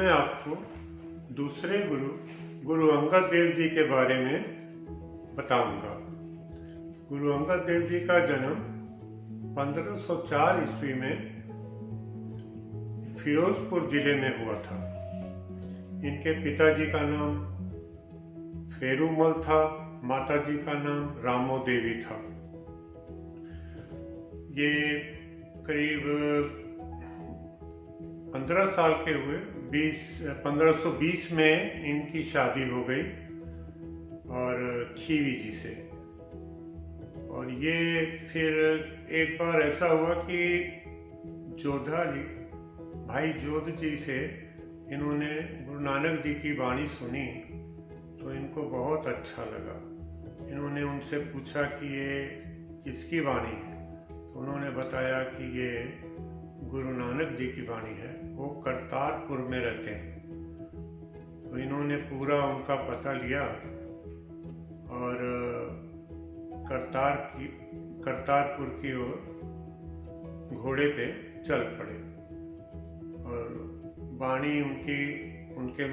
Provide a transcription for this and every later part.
मैं आपको दूसरे गुरु गुरु अंगद देव जी के बारे में बताऊंगा। गुरु अंगद देव जी का जन्म 1504 ईस्वी में फिरोजपुर जिले में हुआ था। इनके पिताजी का नाम फेरूमल था, माताजी का नाम रामो देवी था। ये करीब 15 साल के हुए 1520 में इनकी शादी हो गई और खीवी जी से। और ये फिर एक बार ऐसा हुआ कि जोधा जी, भाई जोध जी से इन्होंने गुरु नानक जी की वाणी सुनी तो इनको बहुत अच्छा लगा। इन्होंने उनसे पूछा कि ये किसकी वाणी है, तो उन्होंने बताया कि ये गुरु नानक जी की वाणी है। वो करतारपुर में रहते हैं। तो इन्होंने पूरा उनका पता लिया और करतारपुर की ओर घोड़े पे चल पड़े। और वाणी उनके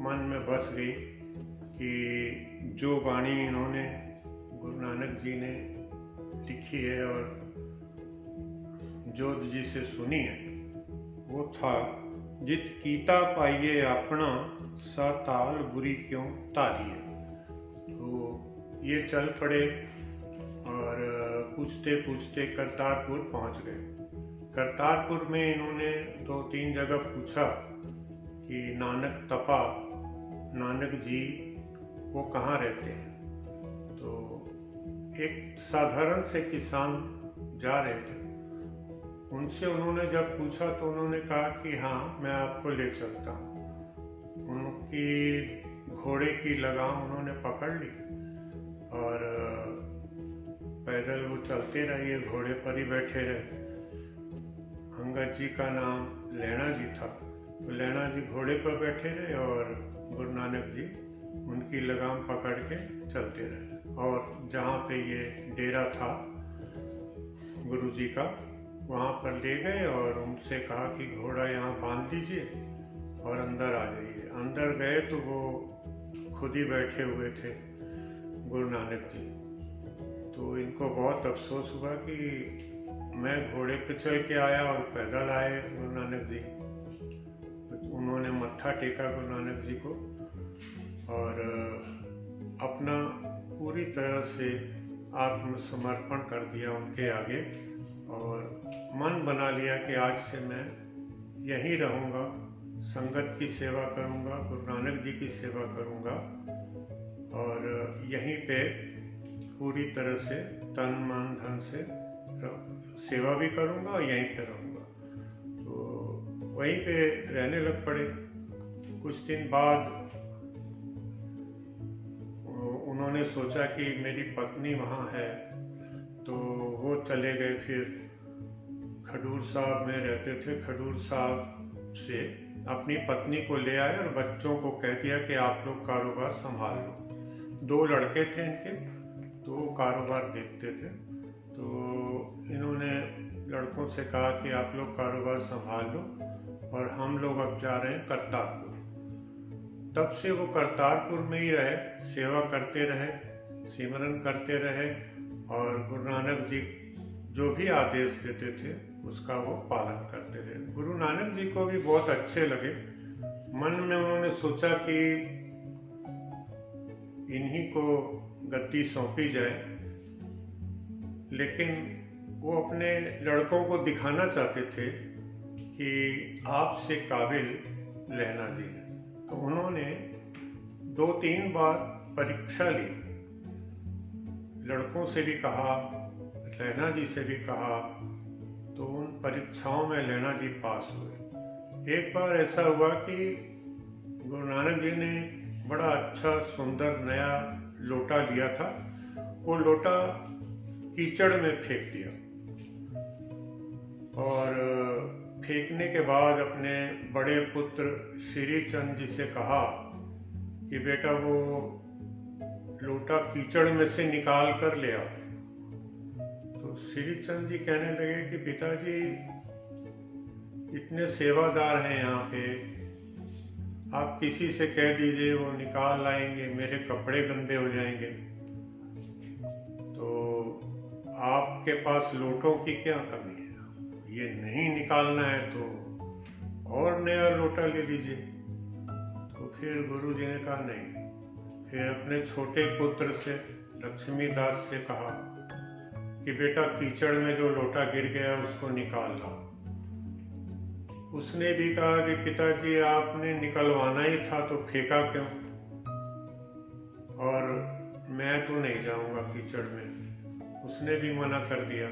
मन में बस गई कि जो वाणी इन्होंने गुरु नानक जी ने लिखी है और जोध जी से सुनी है, वो था जित कीता पाइये अपना सा ताल बुरी क्यों तालिए। तो ये चल पड़े और पूछते पूछते करतारपुर पहुंच गए। करतारपुर में इन्होंने 2-3 जगह पूछा कि नानक जी वो कहाँ रहते हैं। तो एक साधारण से किसान जा रहे थे, उनसे उन्होंने जब पूछा तो उन्होंने कहा कि हाँ, मैं आपको ले चलता हूँ। उनकी घोड़े की लगाम उन्होंने पकड़ ली और पैदल वो चलते रहे, ये घोड़े पर ही बैठे रहे। अंगद जी का नाम लैणा जी था, तो लैणा जी घोड़े पर बैठे रहे और गुरु नानक जी उनकी लगाम पकड़ के चलते रहे। और जहाँ पे ये डेरा था गुरु जी का, वहाँ पर ले गए और उनसे कहा कि घोड़ा यहाँ बांध लीजिए और अंदर आ जाइए। अंदर गए तो वो खुद ही बैठे हुए थे गुरु नानक जी। तो इनको बहुत अफसोस हुआ कि मैं घोड़े पे चल के आया और पैदल आए गुरु नानक जी। उन्होंने मत्था टेका गुरु नानक जी को और अपना पूरी तरह से आत्मसमर्पण कर दिया उनके आगे और मन बना लिया कि आज से मैं यहीं रहूँगा, संगत की सेवा करूँगा, गुरु नानक जी की सेवा करूँगा और यहीं पे पूरी तरह से तन मन धन से सेवा भी करूँगा और यहीं पे रहूँगा। तो वहीं पे रहने लग पड़े। कुछ दिन बाद उन्होंने सोचा कि मेरी पत्नी वहाँ है, तो वो चले गए। फिर खडूर साहब में रहते थे, खडूर साहब से अपनी पत्नी को ले आए और बच्चों को कह दिया कि आप लोग कारोबार संभाल लो। 2 लड़के थे इनके, तो वो कारोबार देखते थे। तो इन्होंने लड़कों से कहा कि आप लोग कारोबार संभाल लो और हम लोग अब जा रहे हैं करतारपुर। तब से वो करतारपुर में ही रहे, सेवा करते रहे, सिमरन करते रहे और गुरु नानक जी जो भी आदेश देते थे उसका वो पालन करते रहे। गुरु नानक जी को भी बहुत अच्छे लगे। मन में उन्होंने सोचा कि इन्हीं को गद्दी सौंपी जाए, लेकिन वो अपने लड़कों को दिखाना चाहते थे कि आपसे काबिल लैणा जी हैं। तो उन्होंने 2-3 बार परीक्षा ली, लड़कों से भी कहा, लैणा जी से भी कहा, तो उन परीक्षाओं में लैणा जी पास हुए। एक बार ऐसा हुआ कि गुरु नानक जी ने बड़ा अच्छा सुंदर नया लोटा लिया था, वो लोटा कीचड़ में फेंक दिया और फेंकने के बाद अपने बड़े पुत्र श्री चंद जी से कहा कि बेटा वो लोटा कीचड़ में से निकाल कर ले आओ। तो श्री चंद जी कहने लगे कि पिताजी, इतने सेवादार हैं यहाँ पे, आप किसी से कह दीजिए, वो निकाल लाएंगे, मेरे कपड़े गंदे हो जाएंगे। तो आपके पास लोटों की क्या कमी है? ये नहीं निकालना है तो और नया लोटा ले लीजिए। तो फिर गुरुजी ने कहा नहीं। फिर अपने छोटे पुत्र से लक्ष्मीदास से कहा कि बेटा, कीचड़ में जो लोटा गिर गया उसको निकाल लाओ। उसने भी कहा कि पिताजी, आपने निकलवाना ही था तो फेंका क्यों? और मैं तो नहीं जाऊंगा कीचड़ में। उसने भी मना कर दिया।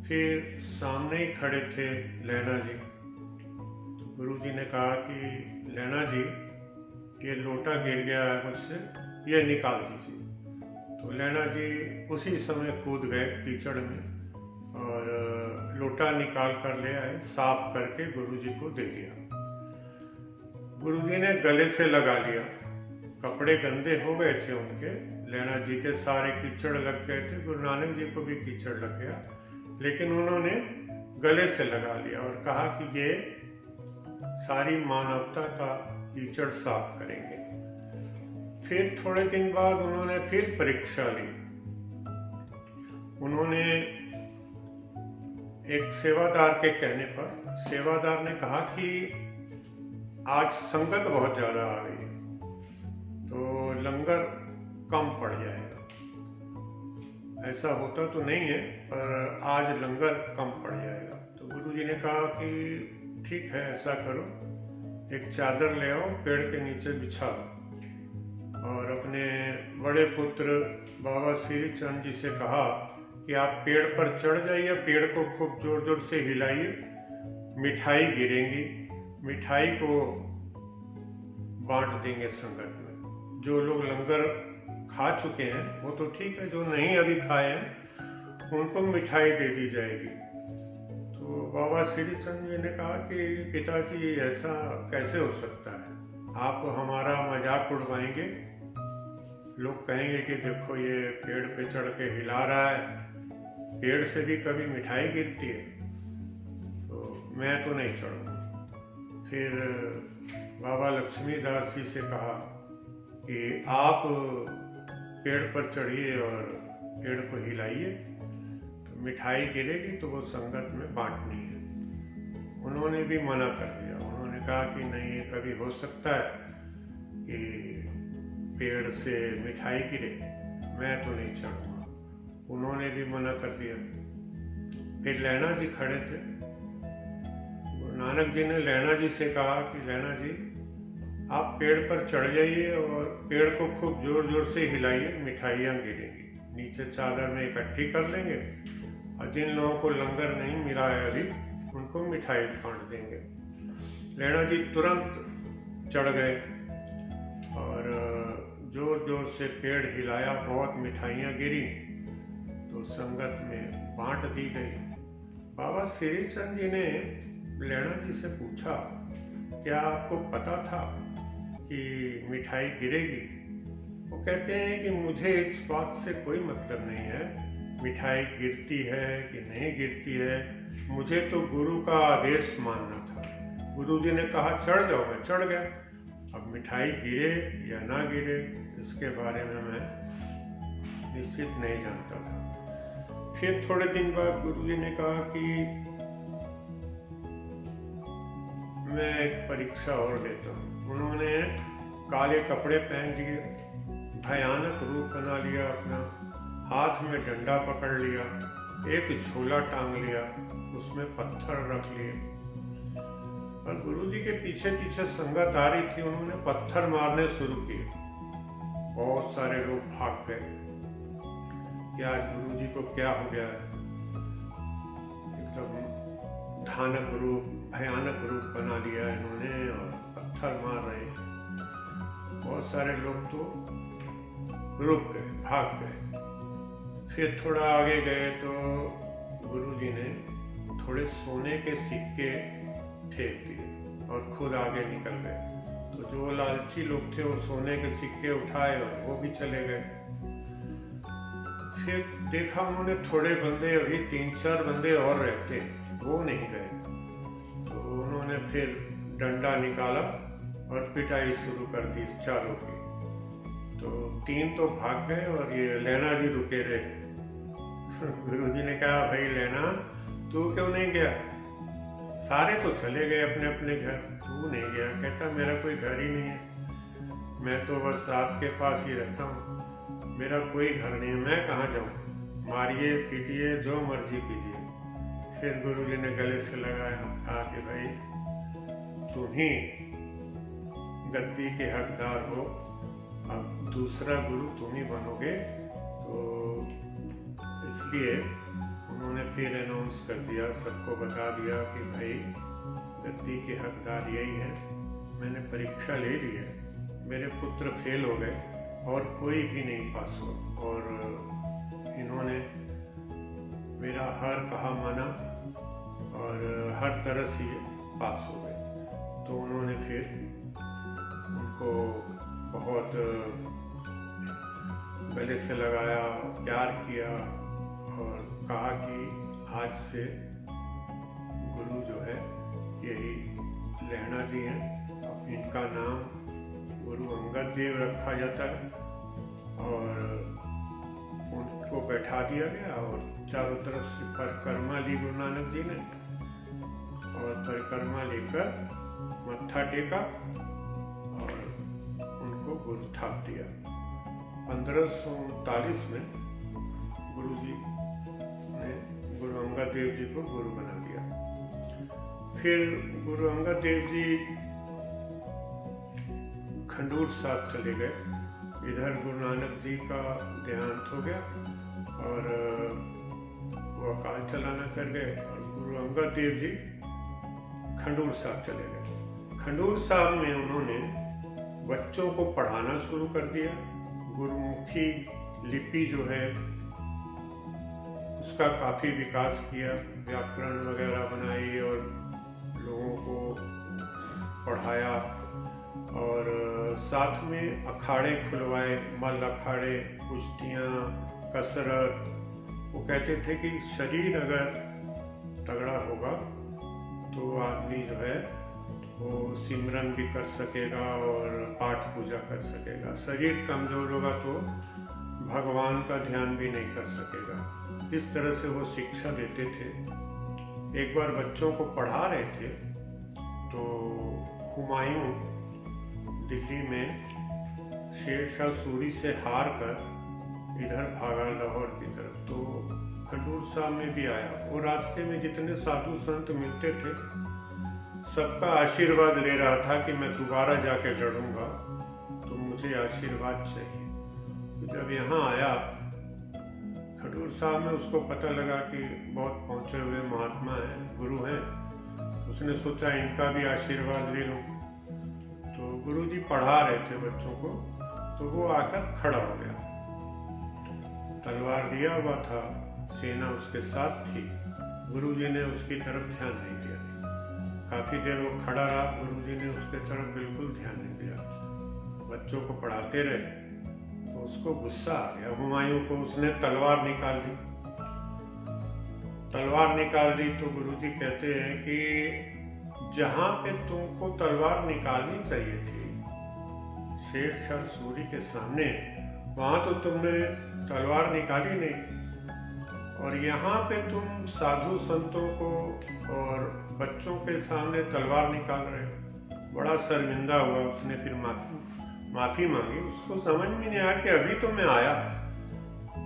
फिर सामने ही खड़े थे लैना जी। तो गुरुजी ने कहा कि लैना जी, ये लोटा गिर गया है मुझसे, ये निकाल दीजिए। तो लैना जी उसी समय कूद गए कीचड़ में और लोटा निकाल कर ले आए, साफ करके गुरुजी को दे दिया। गुरुजी ने गले से लगा लिया। कपड़े गंदे हो गए थे उनके, लैना जी के सारे कीचड़ लग गए थे, गुरु नानक जी को भी कीचड़ लग गया, लेकिन उन्होंने गले से लगा लिया और कहा कि ये सारी मानवता का कीचड़ साफ करेंगे। फिर थोड़े दिन बाद उन्होंने फिर परीक्षा ली। उन्होंने एक सेवादार के कहने पर, सेवादार ने कहा कि आज संगत बहुत ज्यादा आ गई है तो लंगर कम पड़ जाएगा। ऐसा होता तो नहीं है, पर आज लंगर कम पड़ जाएगा। तो गुरुजी ने कहा कि ठीक है, ऐसा करो, एक चादर ले आओ, पेड़ के नीचे बिछा लो। और अपने बड़े पुत्र बाबा श्री चंद जी से कहा कि आप पेड़ पर चढ़ जाइए, पेड़ को खूब जोर जोर से हिलाइए, मिठाई गिरेंगी, मिठाई को बांट देंगे संगत में। जो लोग लंगर खा चुके हैं वो तो ठीक है, जो नहीं अभी खाए हैं उनको मिठाई दे दी जाएगी। तो बाबा श्री चंद जी ने कहा कि पिताजी, ऐसा कैसे हो सकता है? आप हमारा मजाक उड़वाएंगे, लोग कहेंगे कि देखो ये पेड़ पे चढ़ के हिला रहा है, पेड़ से भी कभी मिठाई गिरती है, तो मैं तो नहीं चढ़ूंगा। फिर बाबा लक्ष्मीदास जी से कहा कि आप पेड़ पर चढ़िए और पेड़ को हिलाइए, तो मिठाई गिरेगी तो वो संगत में बांटनी है। उन्होंने भी मना कर दिया। उन्होंने कहा कि नहीं, ये कभी हो सकता है कि पेड़ से मिठाई गिरे, मैं तो नहीं चढ़ूंगा। उन्होंने भी मना कर दिया। फिर लैना जी खड़े थे। गुरु नानक जी ने लैना जी से कहा कि लैना जी, आप पेड़ पर चढ़ जाइए और पेड़ को खूब जोर जोर से हिलाइए, मिठाइयाँ गिरेंगी, नीचे चादर में इकट्ठी कर लेंगे और जिन लोगों को लंगर नहीं मिला है अभी उनको मिठाई बांट देंगे। लैना जी तुरंत चढ़ गए और जोर जोर से पेड़ हिलाया, बहुत मिठाइयाँ गिरी तो संगत में बांट दी गई। बाबा श्री चंद जी ने लैना जी से पूछा, क्या आपको पता था कि मिठाई गिरेगी? वो कहते हैं कि मुझे इस बात से कोई मतलब नहीं है, मिठाई गिरती है कि नहीं गिरती है, मुझे तो गुरु का आदेश मानना था। गुरु जी ने कहा चढ़ जाओ, मैं चढ़ गया। अब मिठाई गिरे या ना गिरे इसके बारे में मैं निश्चित नहीं जानता था। फिर थोड़े दिन बाद गुरु जी ने कहा कि मैं एक परीक्षा और लेता हूँ। उन्होंने काले कपड़े पहन लिए, भयानक रूप बना लिया अपना, हाथ में डंडा पकड़ लिया, एक झोला टांग लिया, उसमें पत्थर रख लिए और गुरुजी के पीछे पीछे संगत आ रही थी। उन्होंने पत्थर मारने शुरू किए। बहुत सारे लोग भाग गए कि आज गुरुजी को क्या हो गया है। एकदम धानक रूप, भयानक रूप बना लिया इन्होंने और पत्थर मार रहे हैं। बहुत सारे लोग तो रुक गए, भाग गए। फिर थोड़ा आगे गए तो गुरुजी ने थोड़े सोने के सिक्के फेंक दिए और खुद आगे निकल गए। तो जो लालची लोग थे वो सोने के सिक्के उठाए और वो भी चले गए। फिर देखा उन्होंने थोड़े बंदे, अभी 3-4 बंदे और रहते, वो नहीं गए। तो उन्होंने फिर डंडा निकाला और पिटाई शुरू कर दी चारों की। तो 3 तो भाग गए और ये लैना जी रुके रहे। गुरुजी ने कहा, भाई लैना, तू क्यों नहीं गया? सारे तो चले गए अपने अपने घर, तू नहीं गया? कहता, मेरा कोई घर ही नहीं है, मैं तो बस आपके पास ही रहता हूँ, मेरा कोई घर नहीं है, मैं कहाँ जाऊँ? मारिए पीटिए जो मर्जी कीजिए। फिर गुरुजी ने गले से लगाया, कहा कि भाई तुम ही गद्दी के हकदार हो, अब दूसरा गुरु तुम ही बनोगे। तो इसलिए उन्होंने फिर अनाउंस कर दिया, सबको बता दिया कि भाई गद्दी के हकदार यही हैं, मैंने परीक्षा ले ली है, मेरे पुत्र फेल हो गए और कोई भी नहीं पास हुआ, और इन्होंने मेरा हर कहा माना और हर तरह से ये पास हो गए। तो उन्होंने फिर उनको बहुत गले से लगाया, प्यार किया और कहा कि आज से गुरु जो है यही लैना जी हैं। अब इनका नाम गुरु अंगद देव रखा जाता है और उनको बैठा दिया गया और चारों तरफ से परिक्रमा ली गुरु नानक जी ने, और परिक्रमा लेकर मत्था टेका और उनको गुरु थाप दिया। 1539 में गुरु जी ने गुरु अंगद देव जी को गुरु बना दिया। फिर गुरु अंगद देव जी खंडूर साहब चले गए। इधर गुरु नानक जी का देहांत हो गया और वो अकाल चलाना कर गए, और गुरु अंगद देव जी खंडूर साहब चले गए। खंडूर साहब में उन्होंने बच्चों को पढ़ाना शुरू कर दिया। गुरुमुखी लिपि जो है उसका काफ़ी विकास किया, व्याकरण वगैरह बनाई और लोगों को पढ़ाया, और साथ में अखाड़े खुलवाए, मल अखाड़े, कुश्तियाँ, कसरत। वो कहते थे कि शरीर अगर तगड़ा होगा तो आदमी जो है वो सिमरन भी कर सकेगा और पाठ पूजा कर सकेगा, शरीर कमजोर होगा तो भगवान का ध्यान भी नहीं कर सकेगा। इस तरह से वो शिक्षा देते थे। एक बार बच्चों को पढ़ा रहे थे तो हुमायूं दिल्ली में शेरशाह सूरी से हार कर इधर भागा लाहौर की तरफ। तो खंडूर साहब में भी आया। वो रास्ते में जितने साधु संत मिलते थे सबका आशीर्वाद ले रहा था कि मैं दोबारा जाके लड़ूंगा, तो मुझे आशीर्वाद चाहिए। तो जब यहाँ आया खंडूर साहब में, उसको पता लगा कि बहुत पहुंचे हुए महात्मा हैं, गुरु हैं, उसने सोचा इनका भी आशीर्वाद ले लूं। तो गुरुजी पढ़ा रहे थे बच्चों को, तो वो आकर खड़ा हो गया, तलवार लिया हुआ था, सेना उसके साथ थी। गुरुजी ने उसकी तरफ ध्यान नहीं दिया। काफी देर वो खड़ा रहा, गुरुजी ने उसके तरफ बिल्कुल ध्यान नहीं दिया। बच्चों को पढ़ाते रहे तो उसको गुस्सा आ गया हुमायूं को। उसने तलवार निकाल ली। तलवार निकाल दी तो गुरुजी कहते हैं कि जहां पे तुमको तलवार निकालनी चाहिए थी शेरशाह सूरी के सामने, वहां तो तुमने तलवार निकाली नहीं, और यहाँ पे तुम साधु संतों को और बच्चों के सामने तलवार निकाल रहे हो। बड़ा शर्मिंदा हुआ। उसने फिर माफी मांगी। उसको समझ में नहीं आया कि अभी तो मैं आया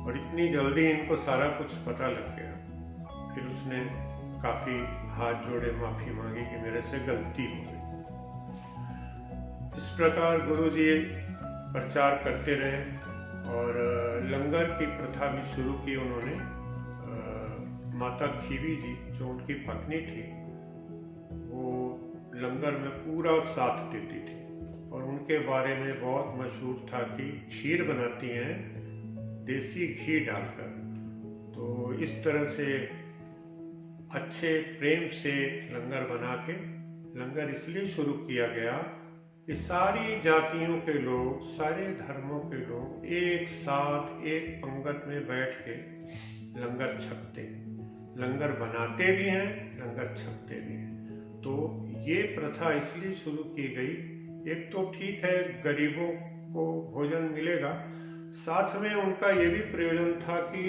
और इतनी जल्दी इनको सारा कुछ पता लग गया। फिर उसने काफी हाथ जोड़े, माफी मांगी कि मेरे से गलती हो गई। इस प्रकार गुरुजी प्रचार करते रहे और लंगर की प्रथा भी शुरू की उन्होंने। माता खीवी जी जो उनकी पत्नी थी, वो लंगर में पूरा साथ देती थी और उनके बारे में बहुत मशहूर था कि खीर बनाती हैं देसी घी डालकर। तो इस तरह से अच्छे प्रेम से लंगर बना के, लंगर इसलिए शुरू किया गया कि सारी जातियों के लोग, सारे धर्मों के लोग एक साथ एक पंगत में बैठ के लंगर छकते हैं। लंगर बनाते भी हैं, लंगर छकते भी हैं। तो ये प्रथा इसलिए शुरू की गई एक तो ठीक है गरीबों को भोजन मिलेगा, साथ में उनका ये भी प्रयोजन था कि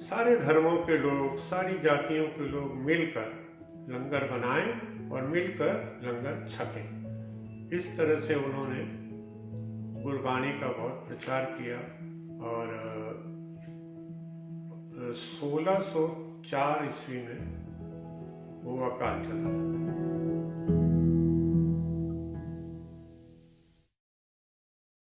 सारे धर्मों के लोग, सारी जातियों के लोग मिलकर लंगर बनाएं और मिलकर लंगर छकें। इस तरह से उन्होंने गुरबाणी का बहुत प्रचार किया और 1604 ईस्वी में वो अकाल चला।